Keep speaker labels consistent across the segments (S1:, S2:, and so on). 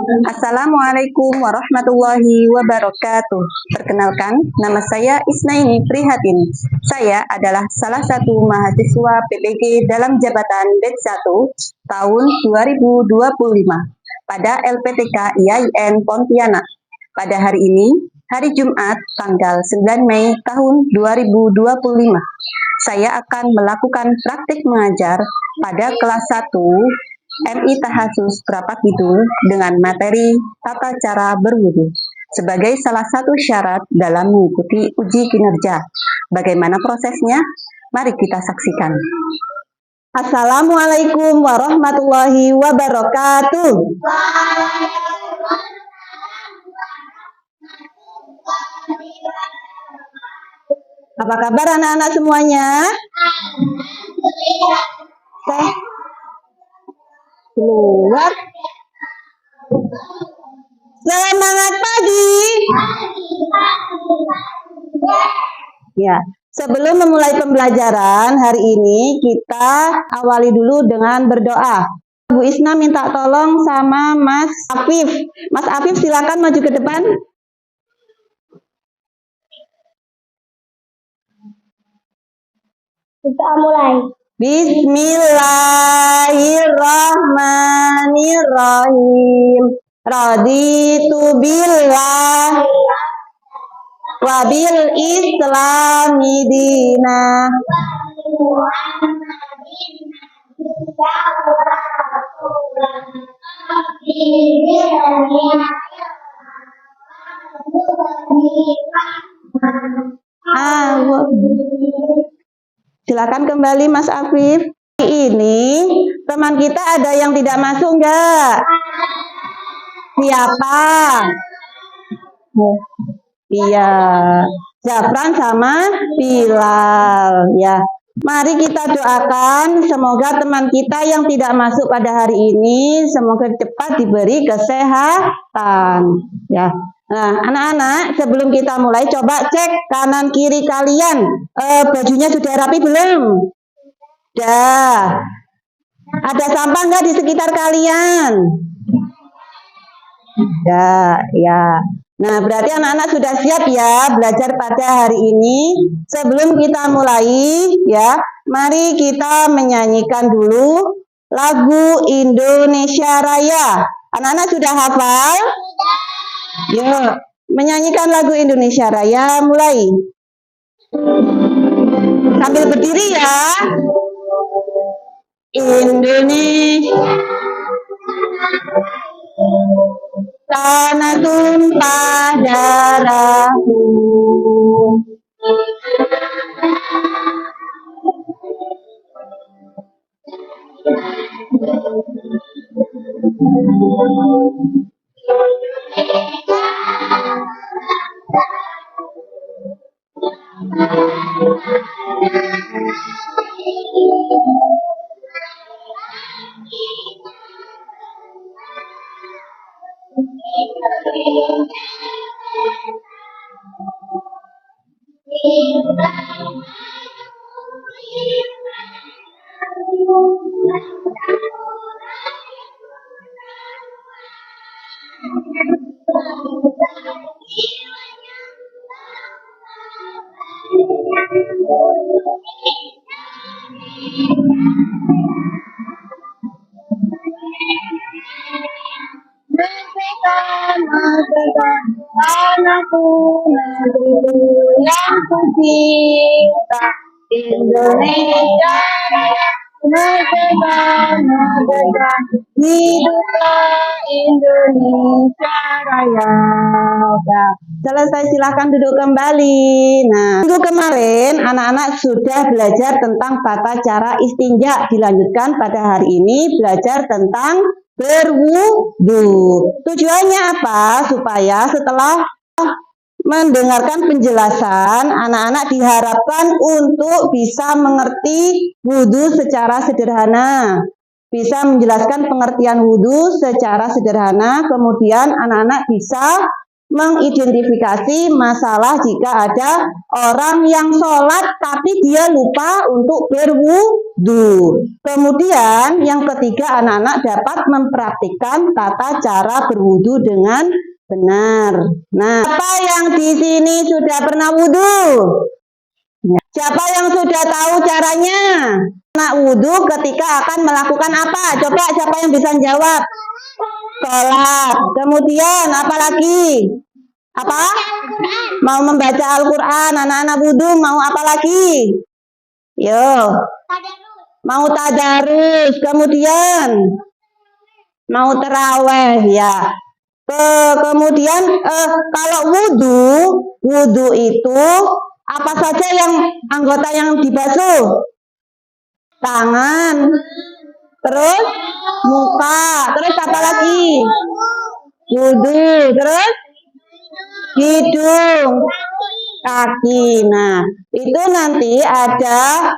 S1: Assalamualaikum warahmatullahi wabarakatuh. Perkenalkan, nama saya Isnaini Prihatin. Saya adalah salah satu mahasiswa PPG dalam jabatan Batch 1 tahun 2025 pada LPTK IAIN Pontianak. Pada hari ini, hari Jumat, tanggal 9 Mei tahun 2025, saya akan melakukan praktik mengajar pada kelas 1 MI Tahasus Prapat Kidul dengan materi tata cara berwudu sebagai salah satu syarat dalam mengikuti uji kinerja. Bagaimana prosesnya? Mari kita saksikan. Assalamualaikum warahmatullahi wabarakatuh. Apa kabar anak-anak semuanya? Keluar. Semangat pagi. Ya, sebelum memulai pembelajaran hari ini, kita awali dulu dengan berdoa. Bu Isna minta tolong sama Mas Afif. Mas Afif silakan maju ke depan.
S2: Kita mulai.
S1: Bismillahirrahmanirrahim. Raditu billah wa bil islami dina. Silakan kembali Mas Afif. Ini teman kita ada yang tidak masuk enggak? Siapa? Iya, Zafran sama Bilal ya. Mari kita doakan semoga teman kita yang tidak masuk pada hari ini semoga cepat diberi kesehatan ya. Nah, anak-anak, sebelum kita mulai coba cek kanan kiri kalian. Bajunya sudah rapi belum? Dah. Ada sampah nggak di sekitar kalian? Dah, ya. Nah, berarti anak-anak sudah siap ya belajar pada hari ini. Sebelum kita mulai ya, mari kita menyanyikan dulu lagu Indonesia Raya. Anak-anak sudah hafal? Yuk, menyanyikan lagu Indonesia Raya mulai. Sambil berdiri ya. Indonesia tanah tumpah darahmu. Anakku negeriku yang kucinta, Indonesia Raya, negara hiduplah Indonesia Raya. Ya, selesai, silahkan duduk kembali. Nah, minggu kemarin anak-anak sudah belajar tentang tata cara istinja. Dilanjutkan pada hari ini belajar tentang berwudu. Tujuannya apa? Supaya setelah mendengarkan penjelasan, anak-anak diharapkan untuk bisa mengerti wudu secara sederhana. Bisa menjelaskan pengertian wudu secara sederhana, kemudian anak-anak bisa mengidentifikasi masalah jika ada orang yang sholat tapi dia lupa untuk berwudu. Kemudian yang ketiga, anak-anak dapat mempraktikkan tata cara berwudu dengan benar. Nah, siapa yang di sini sudah pernah wudu? Siapa yang sudah tahu caranya? Anak wudu ketika akan melakukan apa? Coba siapa yang bisa jawab? Sholat. Kemudian apa lagi? Apa? Mau membaca Al-Quran. Anak-anak wudu mau apa lagi? Yo. Mau tadarus. Kemudian mau terawih ya. Kemudian kalau wudu itu apa saja yang anggota yang dibasuh? Tangan, terus muka, terus apa lagi? Wudu, terus hidung, kaki. Nah, itu nanti ada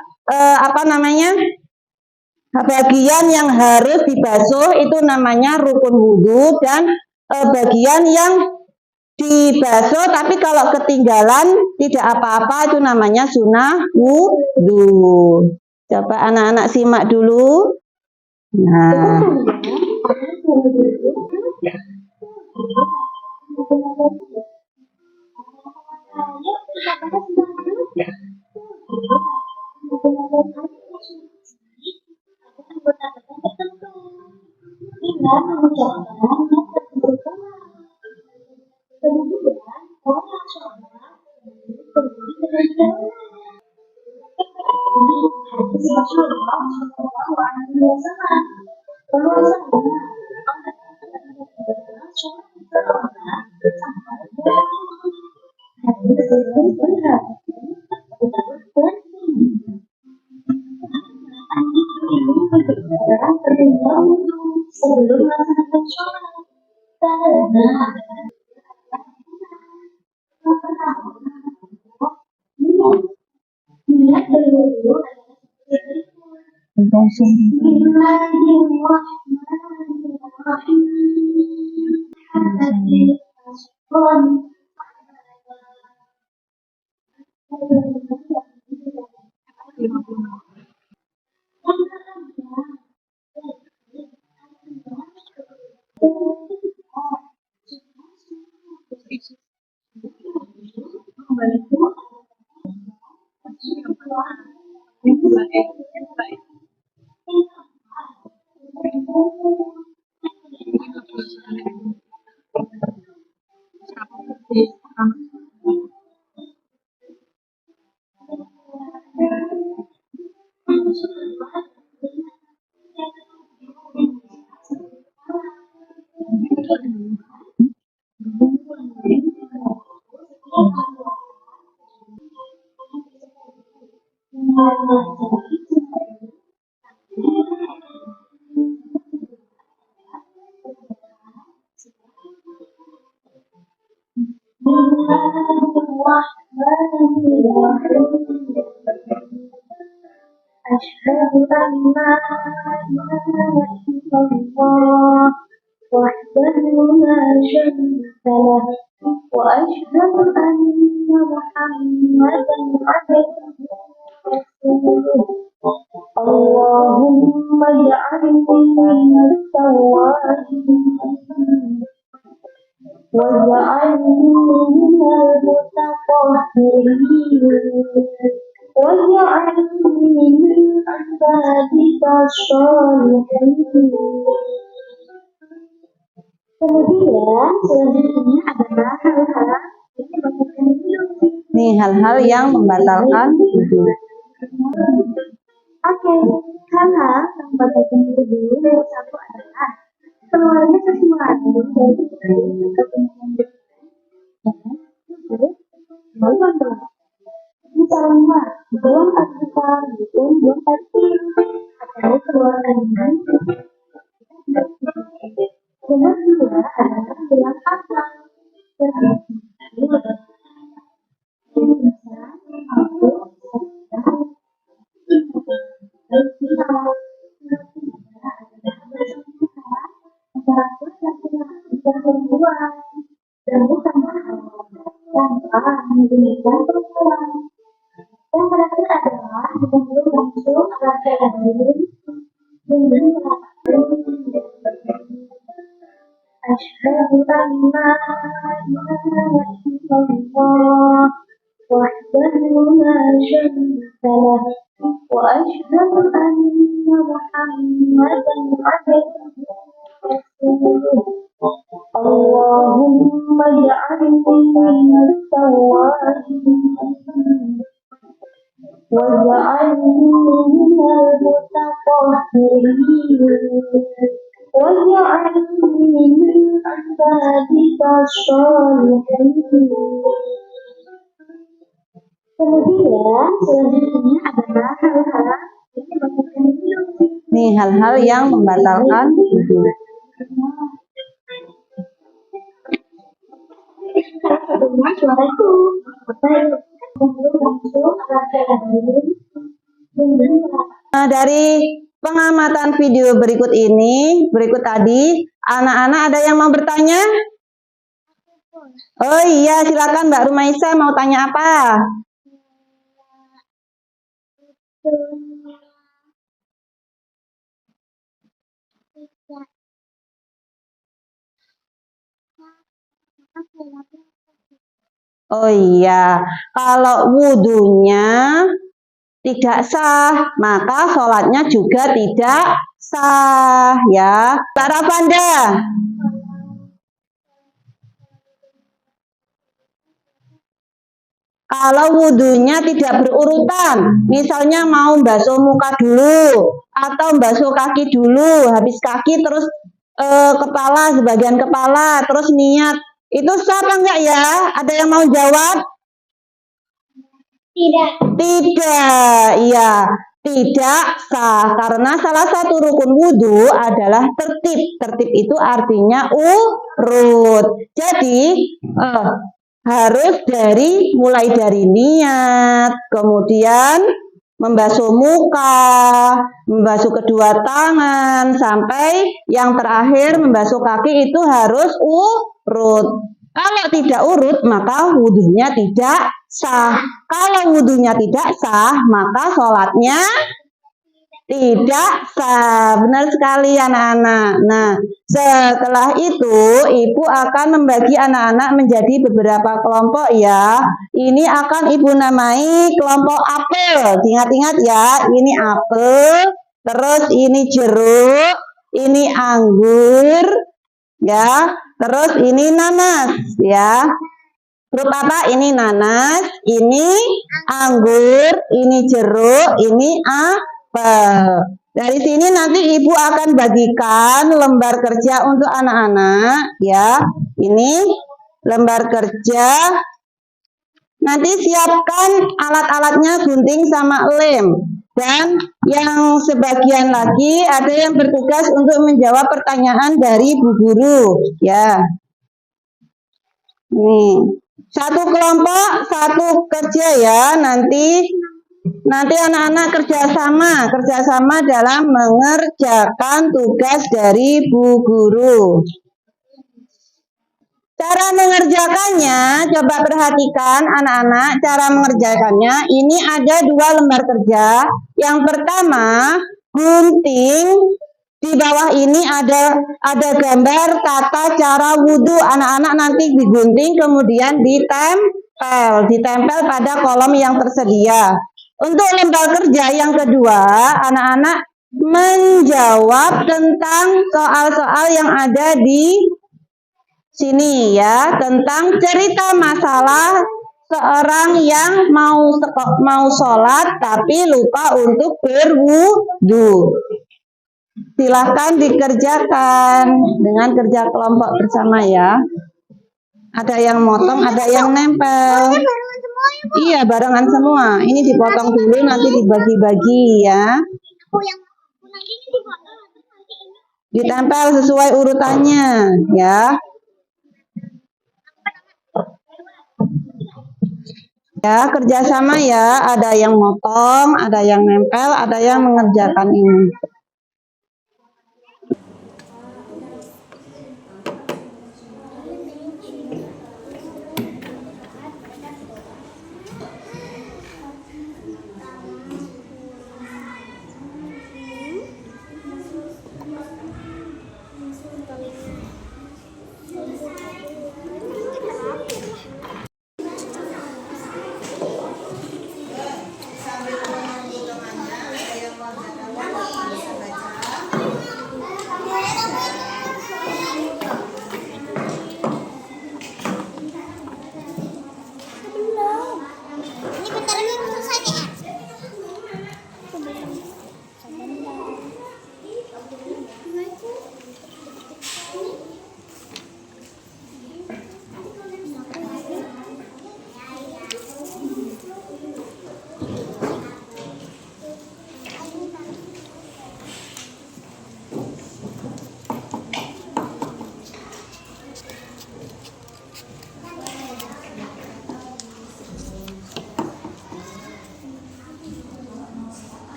S1: bagian yang harus dibasuh itu namanya rukun wudu, dan bagian yang dibasuh tapi kalau ketinggalan tidak apa-apa itu namanya sunnah wudu. Coba anak-anak simak dulu. Nah, sebelum melaksanakan sholat. Niat berwudu Asyhadu an la ilaha illallah wahdahu la syarika lah wa asyhadu anna Muhammadan abduhu wa rasuluh. Allahumma ja'alni minat tawwabin wa ja'alni minal mutatahhirin waj'alni min ibadika sholihin. Kemudian selanjutnya adalah hal-hal yang membatalkan wudu. Oke, hal-hal yang membatalkan wudu nomor 1 adalah keluarnya sesuatu dari misalnya buang air besar, buang air kecil, atau keluar kandungan. Nomor 2 adalah bilang apa? Ini bisa aku dan bukan
S2: demikian persoalan. Yang terakhir adalah mengunduh langsung rangkaian ini dengan mengatakan Asyhadu an la ilaha illallah wahdahu la syarika lah wa asyhadu anna Muhammadan abduhu wa rasuluh. Allahumma ja'alni minat tawwabin waj'alni minal mutatahhirin waj'alni min ibadika sholihin. Kemudian selanjutnya adalah
S1: hal-hal yang membatalkan wudu.
S2: Salah satunya suara itu
S1: dari pengamatan video berikut tadi, anak-anak ada yang mau bertanya? Oh iya, silakan Mbak Rumaisa, mau tanya apa? Oh iya, kalau wudhunya tidak sah, maka sholatnya juga tidak sah ya. Mbak Rafanda. Kalau wudhunya tidak berurutan, misalnya mau basuh muka dulu, atau basuh kaki dulu, habis kaki terus kepala, sebagian kepala, terus niat, itu sah apa enggak ya? Ada yang mau jawab?
S2: Tidak.
S1: Tidak, iya. Tidak sah, karena salah satu rukun wudhu adalah tertib. Tertib itu artinya urut. Jadi, harus mulai dari niat, kemudian membasuh muka, membasuh kedua tangan, sampai yang terakhir membasuh kaki itu harus urut. Kalau tidak urut, maka wudhunya tidak sah. Kalau wudhunya tidak sah, maka sholatnya tidak sah. Benar sekali anak-anak. Nah, setelah itu ibu akan membagi anak-anak menjadi beberapa kelompok ya. Ini akan ibu namai kelompok apel. Ingat-ingat ya, ini apel, terus ini jeruk, ini anggur, ya. Terus ini nanas ya. Grup apa? Ini nanas, ini anggur, ini jeruk, ini apel. Dari sini nanti ibu akan bagikan lembar kerja untuk anak-anak ya. Ini lembar kerja. Nanti siapkan alat-alatnya, gunting sama lem. Dan yang sebagian lagi ada yang bertugas untuk menjawab pertanyaan dari Bu Guru ya. Nih, satu kelompok, satu kerja ya. Nanti anak-anak kerjasama dalam mengerjakan tugas dari Bu Guru. Cara mengerjakannya, coba perhatikan anak-anak cara mengerjakannya. Ini ada 2 lembar kerja. Yang pertama, gunting. Di bawah ini ada gambar tata cara wudhu. Anak-anak nanti digunting kemudian ditempel pada kolom yang tersedia. Untuk lembar kerja yang kedua, anak-anak menjawab tentang soal-soal yang ada di sini ya, tentang cerita masalah seorang yang mau sholat tapi lupa untuk berwudu. Silahkan dikerjakan dengan kerja kelompok bersama ya. Ada yang motong, ada yang nempel. Iya, barengan semua. Ini dipotong dulu, nanti dibagi-bagi ya. Ditempel sesuai urutannya ya. Ya, kerjasama ya, ada yang motong, ada yang nempel, ada yang mengerjakan ini.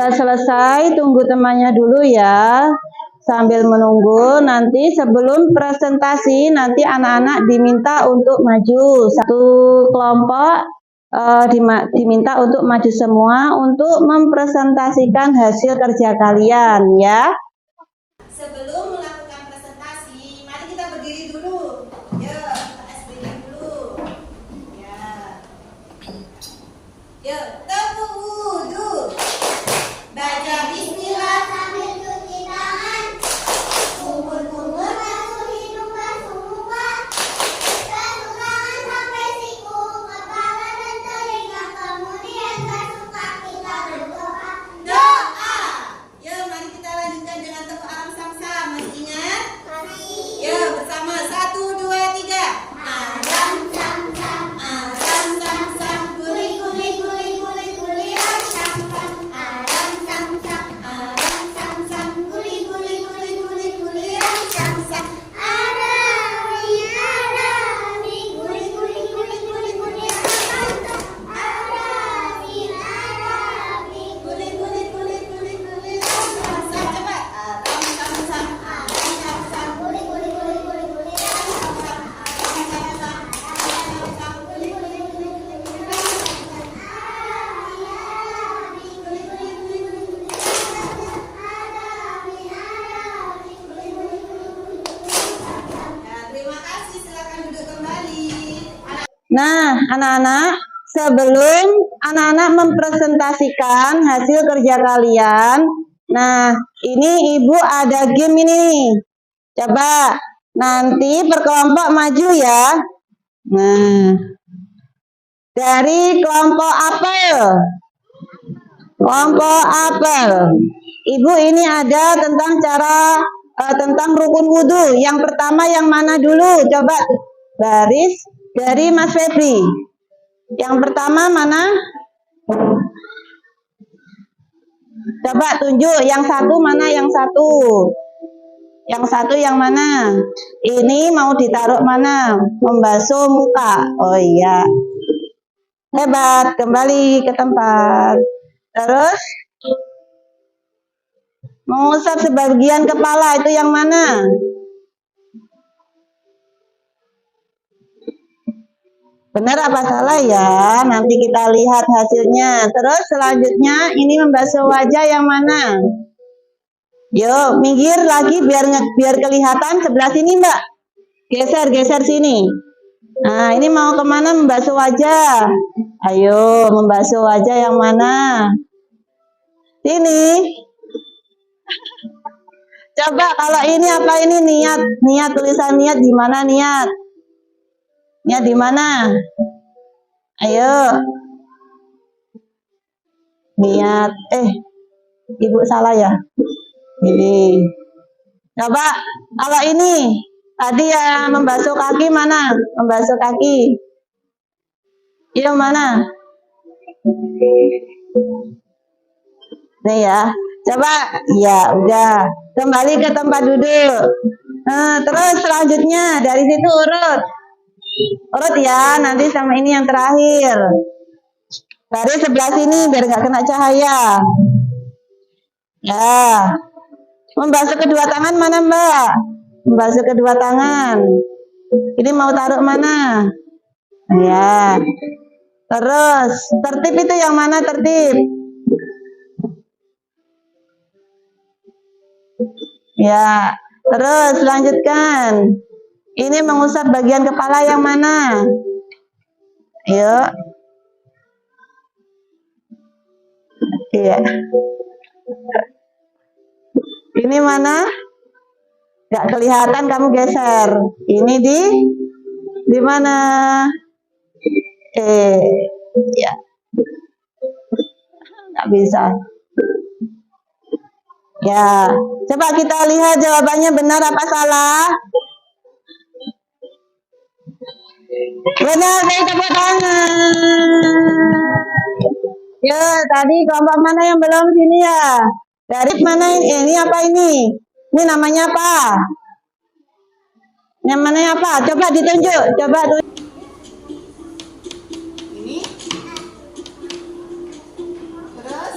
S1: Sudah selesai, tunggu temannya dulu ya. Sambil menunggu, nanti sebelum presentasi, nanti anak-anak diminta untuk maju. Satu kelompok diminta untuk maju semua untuk mempresentasikan hasil kerja kalian ya.
S3: Sebelum melakukan presentasi, mari kita berdiri dulu. Yuk, kita SBY dulu. Ya. Yuk, tepuk wudhu. Baca bismillah sambil cuci tangan. Kumur-kumur masuk hidung, masuk muka. Basuh tangan sampai siku, kepala dan telinga. Kemudian basuh kaki, lalu berdoa. Doa. Yuk, mari kita lanjutkan dengan tepuk alam sam-sam. Masih ingat? Masih. Yuk, bersama 1, 2, 3. Alam sam-sam, alam sam-sam, guli guli guli guli guli alam sam-sam, alam sam-sam, alam sam-sam, guli guli guli guli guli alam sam-sam. Arami, arami, guli guli guli guli guli alam sam-sam, arami, arami, guli guli guli guli guli alam sam-sam. Cepat. Alam sam-sam, alam sam-sam, guli guli guli guli guli alam sam-sam, alam sam-sam, alam sam-sam, guli guli guli guli guli alam sam-sam. Terima kasih, silakan duduk kembali.
S1: Nah, anak-anak, sebelum anak-anak mempresentasikan hasil kerja kalian, nah, ini ibu ada game ini. Coba, nanti berkelompok maju ya. Nah, dari kelompok apel. Kelompok apel. Ibu ini ada tentang tentang rukun wudhu. Yang pertama yang mana dulu? Coba baris dari Mas Febri. Yang pertama mana? Coba tunjuk yang satu mana yang satu? Yang satu yang mana? Ini mau ditaruh mana? Membasuh muka. Oh iya. Hebat, kembali ke tempat. Terus mengusap sebagian kepala itu yang mana? Benar apa salah ya? Nanti kita lihat hasilnya. Terus selanjutnya ini membasuh wajah yang mana? Yuk, minggir lagi biar kelihatan sebelah sini, Mbak. Geser sini. Nah, ini mau kemana membasuh wajah? Ayo, membasuh wajah yang mana? Sini. Coba kalau ini apa ini niat tulisan niat di mana niat? Niat di mana? Ayo. Niat. Ibu salah ya? Ini. Coba kalau ini tadi ya membasuh kaki mana? Membasuh kaki. Iya mana? Nih ya. Coba, ya udah. Kembali ke tempat duduk. Nah, terus selanjutnya dari situ urut. Urut ya, nanti sama ini yang terakhir. Dari sebelah sini biar nggak kena cahaya. Ya. Membasuh kedua tangan mana, Mbak? Membasuh kedua tangan. Ini mau taruh mana? Ya. Terus, tertib itu yang mana tertib? Ya, terus lanjutkan. Ini mengusap bagian kepala yang mana? Yuk. Iya. Ini mana? Gak kelihatan, kamu geser. Ini di mana? Ya. Gak bisa. Ya, coba kita lihat jawabannya benar apa salah. Benar, saya tepuk tangan. Ya, tadi kelompok mana yang belum sini ya? Dari mana ini? Ini apa ini? Ini namanya apa? Yang mana apa? Coba ditunjuk. Coba tunjuk.
S3: Ini. Terus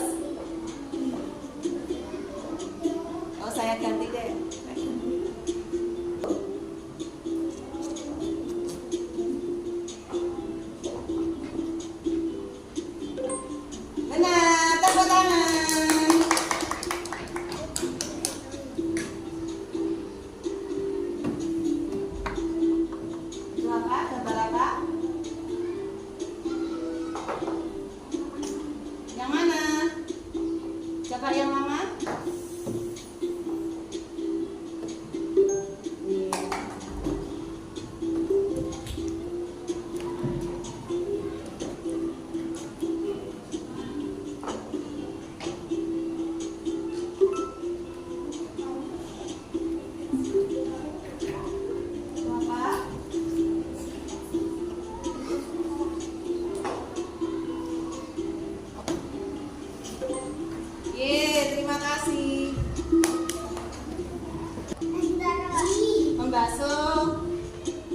S4: konsentrasi.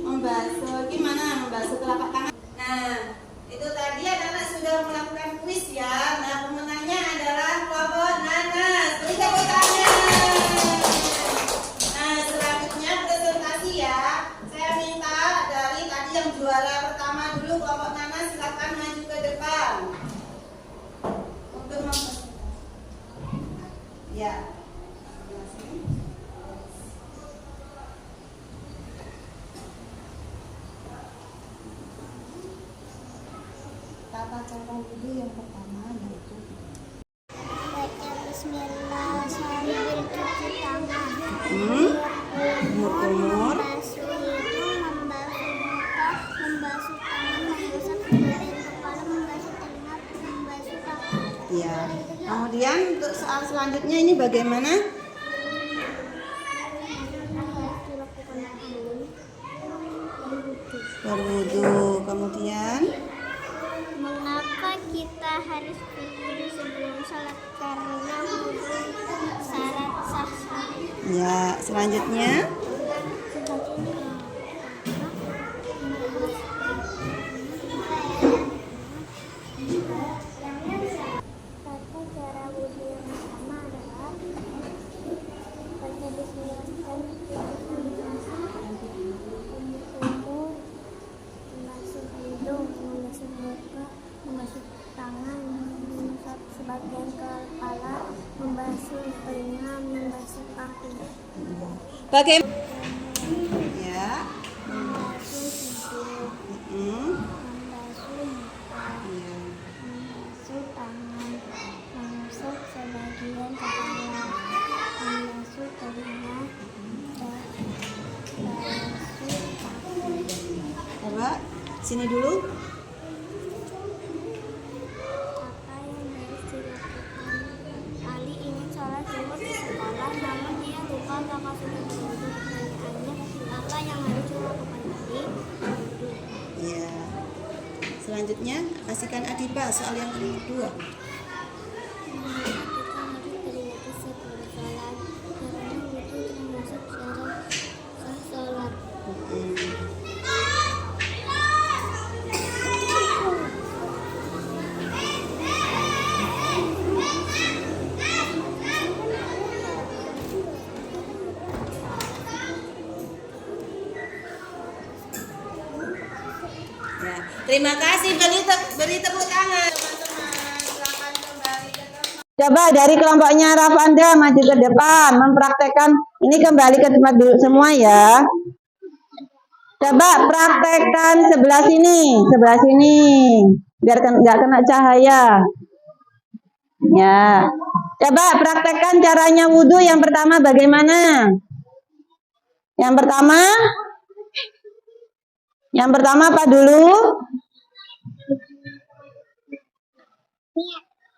S4: Membasuh gimana? Membasuh telapak tangan. Nah, itu tadi anak-anak sudah melakukan kuis ya. Nah, pemenangnya adalah kelompok Nanas. Beri tepuk tangan. Nah, selanjutnya presentasi ya. Saya minta dari tadi yang juara pertama dulu kelompok Nanas, silakan maju ke depan untuk ya. Tata cara wudhu yang pertama yaitu
S2: Baca bismillah sambil cuci tangan.
S4: kumur-kumur.
S2: Membasuh hidung, membasuh muka, membasuh tangan, membasuh bagian kepala, membasuh telinga, membasuh kaki.
S4: Ya. Kemudian untuk soal selanjutnya ini bagaimana? Berwudu. Kemudian
S2: Mengapa kita harus berwudu sebelum sholat? Karena wudu syarat sah sholat.
S4: ya, selanjutnya
S2: Tata cara wudu yang pertama adalah baca bismillah dan kumur, membasuh hidung, membasuh muka, membasuh tangan, membasuh sebagian kepala, membasuh telinga, membasuh kaki,
S4: bagaimana? Ya.
S2: membasuh hidung, membasuh muka,
S4: Ya.
S2: membasuh tangan, membasuh sebagian kepala, membasuh telinga, membasuh kaki.
S4: Coba sini dulu.
S2: Apa yang harus dilakukan? Ali ingin sholat zuhur di sekolah, namun dia lupa apakah sudah berwudu. Pertanyaannya, apa yang harus dilakukan Ali? Wudu.
S4: Ya. Selanjutnya kasihkan Adiba soal yang kedua.
S2: Mengapa kita harus berwudu sebelum sholat? Karena wudu termasuk syarat sah sholat.
S4: Ya. Terima kasih. Beri tepuk tangan teman-teman. Silakan kembali ke tempat.
S1: Coba dari kelompoknya Rafanda maju ke depan, mempraktekkan. Ini kembali ke tempat dulu semua ya. Coba praktekkan sebelah sini, biar nggak kena cahaya. Ya. Coba praktekkan caranya wudhu yang pertama bagaimana? Yang pertama apa dulu?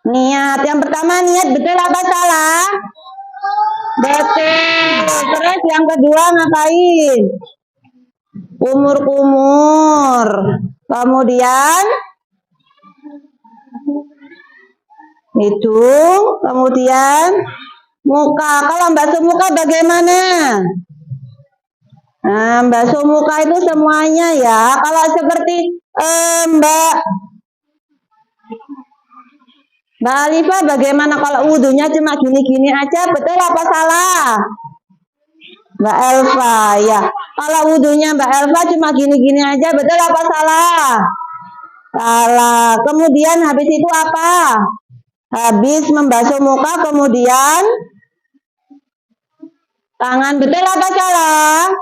S1: Niat. Yang pertama niat, betul apa salah? Betul. Terus yang kedua ngapain? Kumur-kumur. Kemudian hidung, kemudian muka. Kalau basuh muka bagaimana? Nah, basuh muka itu semuanya ya. Kalau seperti Mbak Alifah bagaimana kalau wudhunya cuma gini-gini aja, betul apa salah? Mbak Elva, ya. Kalau wudhunya Mbak Elva cuma gini-gini aja, betul apa salah? Salah. Kemudian habis itu apa? Habis membasuh muka, kemudian tangan, betul apa salah?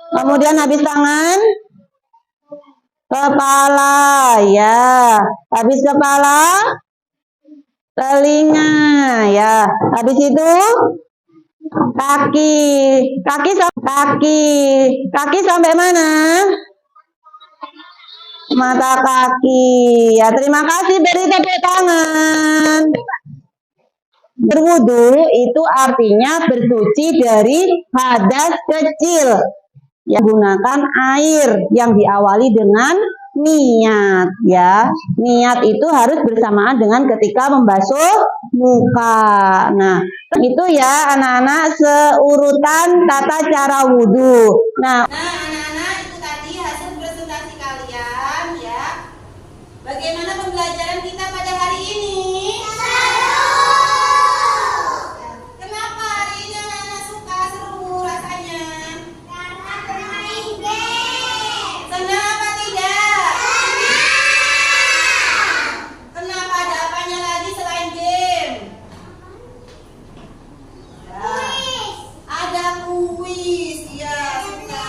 S1: Kemudian habis tangan, kepala, ya. Habis kepala, telinga, ya. Habis itu kaki, kaki sampai mana? Mata kaki. Ya, terima kasih, beri tepuk tangan. Berwudu itu artinya bersuci dari hadas kecil. Yang gunakan air yang diawali dengan niat, ya. Niat itu harus bersamaan dengan ketika membasuh muka. Nah, itu ya anak-anak seurutan tata cara wudhu. Nah,
S4: anak-anak itu tadi hasil presentasi kalian ya. Bagaimana pembelajaran kita pada hari ini? Kenapa hari ini anak-anak suka seru rasanya?
S3: Karena bermain game.
S4: Kenapa tidak? Kenapa ada apanya lagi selain game? Ya. Ada kuis, ya suka.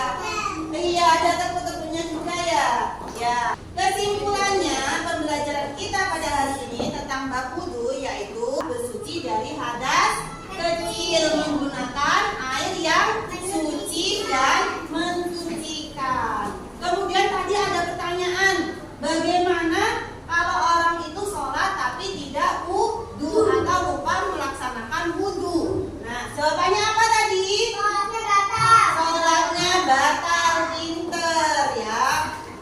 S4: Iya, ada tepuk-tepuknya juga ya. Ya. Kesimpulannya pembelajaran kita pada hari ini tentang bab wudu yaitu bersuci dari hadas kecil menggunakan air yang suci dan mensucikan. Kemudian tadi ada pertanyaan, bagaimana kalau orang itu sholat tapi tidak wudu atau lupa melaksanakan wudu? Nah, jawabannya apa tadi?
S3: Sholatnya batal.
S4: Sholatnya batal, pinter ya.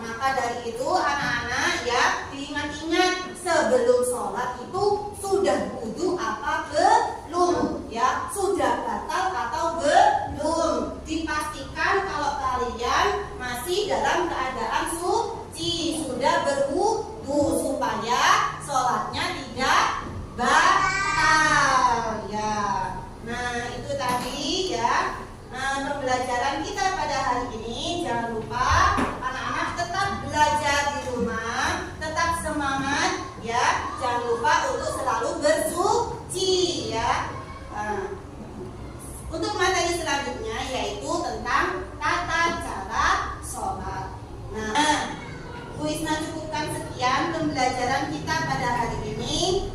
S4: Maka dari itu anak-anak ya diingat-ingat sebelum sholat itu sudah wudu apa belum ya, sudah batal atau belum. Dipastikan kalau kalian masih dalam keadaan suci, sudah berwudu supaya sholatnya tidak batal ya. Nah itu tadi ya pembelajaran kita pada hari ini. Jangan lupa anak-anak tetap belajar di rumah, tetap semangat ya. Jangan lupa untuk selalu bersuci ya. Untuk materi selanjutnya yaitu tentang tata cara sholat. Nah, Bu Isna cukupkan sekian pembelajaran kita pada hari ini.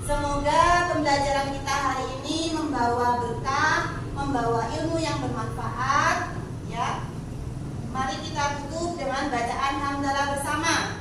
S4: Semoga pembelajaran kita hari ini membawa berkah, membawa ilmu yang bermanfaat ya. Mari kita tutup dengan bacaan hamdalah bersama.